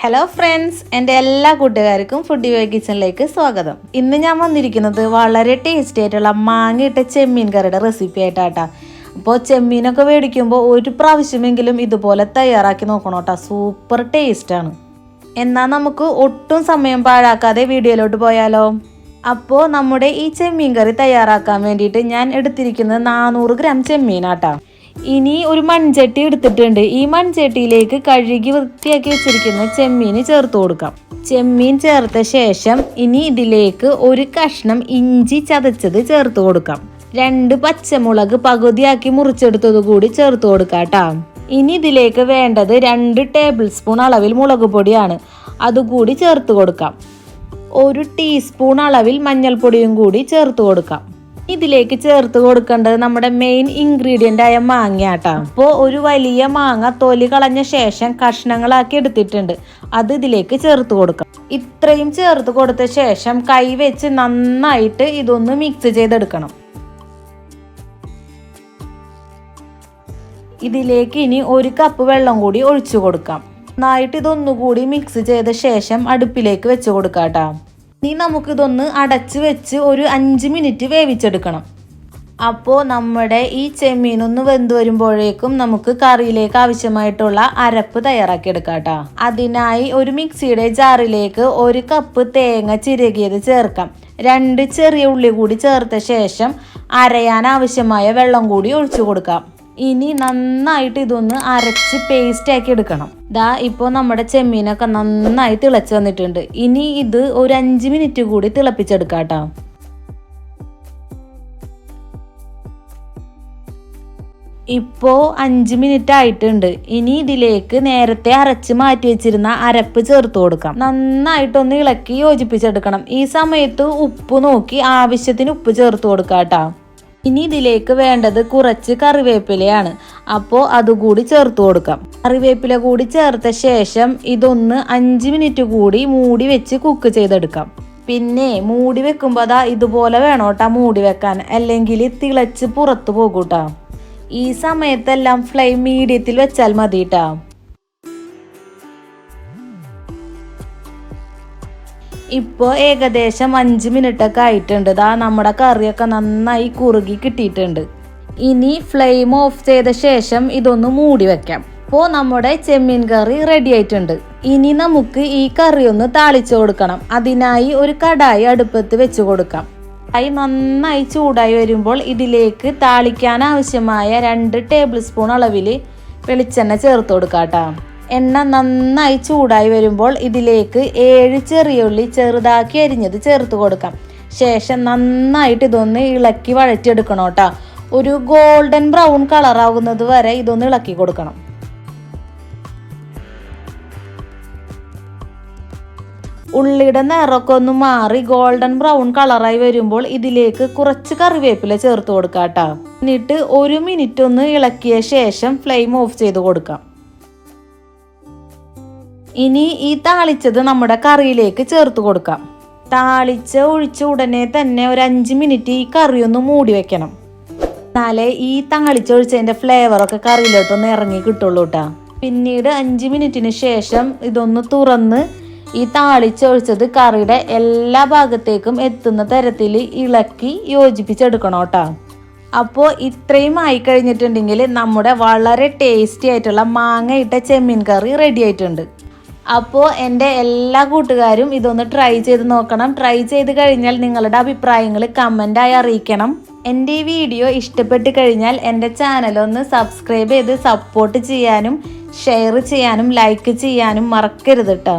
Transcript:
Hello friends, എൻ്റെ എല്ലാ കൂട്ടുകാർക്കും ഫുഡ് യുവർ കിച്ചണിലേക്ക് സ്വാഗതം. ഇന്ന് ഞാൻ വന്നിരിക്കുന്നത് വളരെ ടേസ്റ്റി ആയിട്ടുള്ള മാങ്ങയിട്ട ചെമ്മീൻ കറിയുടെ റെസിപ്പി ആയിട്ടാട്ടാ. അപ്പോൾ ചെമ്മീനൊക്കെ മേടിക്കുമ്പോൾ ഒരു പ്രാവശ്യമെങ്കിലും ഇതുപോലെ തയ്യാറാക്കി നോക്കണം കേട്ടോ. സൂപ്പർ ടേസ്റ്റാണ്. എന്നാൽ നമുക്ക് ഒട്ടും സമയം പാഴാക്കാതെ വീഡിയോയിലോട്ട് പോയാലോ. അപ്പോൾ നമ്മുടെ ഈ ചെമ്മീൻ കറി തയ്യാറാക്കാൻ വേണ്ടിയിട്ട് ഞാൻ എടുത്തിരിക്കുന്നത് 400 ഗ്രാം ചെമ്മീനാട്ടാ. ഇനി ഒരു മൺചട്ടി എടുത്തിട്ടുണ്ട്. ഈ മൺചട്ടിയിലേക്ക് കഴുകി വൃത്തിയാക്കി വെച്ചിരിക്കുന്ന ചെമ്മീന് ചേർത്ത് കൊടുക്കാം. ചെമ്മീൻ ചേർത്ത ശേഷം ഇനി ഇതിലേക്ക് ഒരു കഷ്ണം ഇഞ്ചി ചതച്ചത് ചേർത്ത് കൊടുക്കാം. 2 പച്ചമുളക് പകുതിയാക്കി മുറിച്ചെടുത്തത് കൂടി ചേർത്ത് കൊടുക്കാം കേട്ടോ. ഇനി ഇതിലേക്ക് വേണ്ടത് 2 ടേബിൾ സ്പൂൺ അളവിൽ മുളക് പൊടിയാണ്. അതുകൂടി ചേർത്ത് കൊടുക്കാം. 1 ടീസ്പൂൺ അളവിൽ മഞ്ഞൾപ്പൊടിയും കൂടി ചേർത്ത് കൊടുക്കാം. ഇതിലേക്ക് ചേർത്ത് കൊടുക്കേണ്ടത് നമ്മുടെ മെയിൻ ഇൻഗ്രീഡിയൻ്റ് ആയ മാങ്ങയാട്ടാ. അപ്പോൾ ഒരു വലിയ മാങ്ങ തൊലി കളഞ്ഞ ശേഷം കഷ്ണങ്ങളാക്കി എടുത്തിട്ടുണ്ട്. അത് ഇതിലേക്ക് ചേർത്ത് കൊടുക്കാം. ഇത്രയും ചേർത്ത് കൊടുത്ത ശേഷം കൈ വെച്ച് നന്നായിട്ട് ഇതൊന്ന് മിക്സ് ചെയ്തെടുക്കണം. ഇതിലേക്ക് ഇനി 1 കപ്പ് വെള്ളം കൂടി ഒഴിച്ചു കൊടുക്കാം. നന്നായിട്ട് ഇതൊന്നുകൂടി മിക്സ് ചെയ്ത ശേഷം അടുപ്പിലേക്ക് വെച്ച് കൊടുക്കാം കേട്ടോ. ഇനി നമുക്കിതൊന്ന് അടച്ച് വെച്ച് ഒരു 5 മിനിറ്റ് വേവിച്ചെടുക്കണം. അപ്പോൾ നമ്മുടെ ഈ ചെമ്മീനൊന്ന് വെന്ത് വരുമ്പോഴേക്കും നമുക്ക് കറിയിലേക്ക് ആവശ്യമായിട്ടുള്ള അരപ്പ് തയ്യാറാക്കിയെടുക്കാം കേട്ടോ. അതിനായി ഒരു മിക്സിയുടെ ജാറിലേക്ക് 1 കപ്പ് തേങ്ങ ചിരകിയത് ചേർക്കാം. 2 ചെറിയ ഉള്ളി കൂടി ചേർത്ത ശേഷം അരയാൻ ആവശ്യമായ വെള്ളം കൂടി ഒഴിച്ചു കൊടുക്കാം. ഇനി നന്നായിട്ട് ഇതൊന്ന് അരച്ച് പേസ്റ്റ് ആക്കി എടുക്കണം. ഇപ്പോൾ നമ്മുടെ ചെമ്മീനൊക്കെ നന്നായി തിളച്ച് വന്നിട്ടുണ്ട്. ഇനി ഇത് ഒരു 5 മിനിറ്റ് കൂടി തിളപ്പിച്ചെടുക്കാം കേട്ടോ. ഇപ്പോൾ 5 മിനിറ്റ് ആയിട്ടുണ്ട്. ഇനി ഇതിലേക്ക് നേരത്തെ അരച്ച് മാറ്റി വെച്ചിരുന്ന അരപ്പ് ചേർത്ത് കൊടുക്കാം. നന്നായിട്ടൊന്ന് ഇളക്കി യോജിപ്പിച്ചെടുക്കണം. ഈ സമയത്ത് ഉപ്പ് നോക്കി ആവശ്യത്തിന് ഉപ്പ് ചേർത്ത് കൊടുക്കാം കേട്ടോ. ഇനി ഇതിലേക്ക് വേണ്ടത് കുറച്ച് കറിവേപ്പിലയാണ്. അപ്പോൾ അതുകൂടി ചേർത്ത് കൊടുക്കാം. കറിവേപ്പില കൂടി ചേർത്ത ശേഷം ഇതൊന്ന് 5 മിനിറ്റ് കൂടി മൂടി വെച്ച് കുക്ക് ചെയ്തെടുക്കാം. പിന്നെ മൂടി വെക്കുമ്പോൾ ഇതുപോലെ വേണം കേട്ടോ മൂടി വെക്കാൻ, അല്ലെങ്കിൽ തിളച്ച് പുറത്തു പോകൂട്ടാ. ഈ സമയത്തെല്ലാം ഫ്ലെയിം മീഡിയത്തിൽ വെച്ചാൽ മതി കേട്ടോ. ഇപ്പോൾ ഏകദേശം 5 മിനിറ്റൊക്കെ ആയിട്ടുണ്ട്. നമ്മുടെ കറിയൊക്കെ നന്നായി കുറുകി കിട്ടിയിട്ടുണ്ട്. ഇനി ഫ്ലെയിം ഓഫ് ചെയ്ത ശേഷം ഇതൊന്ന് മൂടി വെക്കാം. അപ്പോൾ നമ്മുടെ ചെമ്മീൻ കറി റെഡി ആയിട്ടുണ്ട്. ഇനി നമുക്ക് ഈ കറി ഒന്ന് താളിച്ചു കൊടുക്കണം. അതിനായി ഒരു കടായി അടുപ്പത്ത് വെച്ച് കൊടുക്കാം. കടായി നന്നായി ചൂടായി വരുമ്പോൾ ഇതിലേക്ക് താളിക്കാൻ ആവശ്യമായ 2 ടേബിൾ സ്പൂൺ അളവിൽ വെളിച്ചെണ്ണ ചേർത്ത് കൊടുക്കാം കേട്ടോ. എണ്ണ നന്നായി ചൂടായി വരുമ്പോൾ ഇതിലേക്ക് 7 ചെറിയ ഉള്ളി ചെറുതാക്കി അരിഞ്ഞത് ചേർത്ത് കൊടുക്കാം. ശേഷം നന്നായിട്ട് ഇതൊന്ന് ഇളക്കി വഴറ്റിയെടുക്കണം കേട്ടോ. ഒരു ഗോൾഡൻ ബ്രൗൺ കളറാവുന്നത് വരെ ഇതൊന്ന് ഇളക്കി കൊടുക്കണം. ഉള്ളിയുടെ നിറമൊക്കെ ഒന്ന് മാറി ഗോൾഡൻ ബ്രൗൺ കളറായി വരുമ്പോൾ ഇതിലേക്ക് കുറച്ച് കറിവേപ്പില ചേർത്ത് കൊടുക്കാം കേട്ടോ. എന്നിട്ട് 1 മിനിറ്റ് ഒന്ന് ഇളക്കിയ ശേഷം ഫ്ലെയിം ഓഫ് ചെയ്ത് കൊടുക്കാം. ഇനി ഈ താളിച്ചത് നമ്മുടെ കറിയിലേക്ക് ചേർത്ത് കൊടുക്കാം. താളിച്ച ഒഴിച്ച ഉടനെ തന്നെ ഒരു 5 മിനിറ്റ് ഈ കറി ഒന്ന് മൂടി വെക്കണം. എന്നാലേ ഈ താളിച്ചൊഴിച്ചതിൻ്റെ ഫ്ലേവറൊക്കെ കറിയിലോട്ടൊന്ന് ഇറങ്ങി കിട്ടുള്ളൂ കേട്ടോ. പിന്നീട് 5 മിനിറ്റിന് ശേഷം ഇതൊന്ന് തുറന്ന് ഈ താളിച്ചൊഴിച്ചത് കറിയുടെ എല്ലാ ഭാഗത്തേക്കും എത്തുന്ന തരത്തിൽ ഇളക്കി യോജിപ്പിച്ചെടുക്കണം കേട്ടോ. അപ്പോൾ ഇത്രയും ആയി കഴിഞ്ഞിട്ടുണ്ടെങ്കിൽ നമ്മുടെ വളരെ ടേസ്റ്റി ആയിട്ടുള്ള മാങ്ങയിട്ട ചെമ്മീൻ കറി റെഡി ആയിട്ടുണ്ട്. അപ്പോൾ എൻ്റെ എല്ലാ കൂട്ടുകാരും ഇതൊന്ന് ട്രൈ ചെയ്ത് നോക്കണം. ട്രൈ ചെയ്ത് കഴിഞ്ഞാൽ നിങ്ങളുടെ അഭിപ്രായങ്ങൾ കമൻ്റായി അറിയിക്കണം. എൻ്റെ ഈ വീഡിയോ ഇഷ്ടപ്പെട്ട് കഴിഞ്ഞാൽ എൻ്റെ ചാനലൊന്ന് സബ്സ്ക്രൈബ് ചെയ്ത് സപ്പോർട്ട് ചെയ്യാനും ഷെയർ ചെയ്യാനും ലൈക്ക് ചെയ്യാനും മറക്കരുത് കേട്ടോ.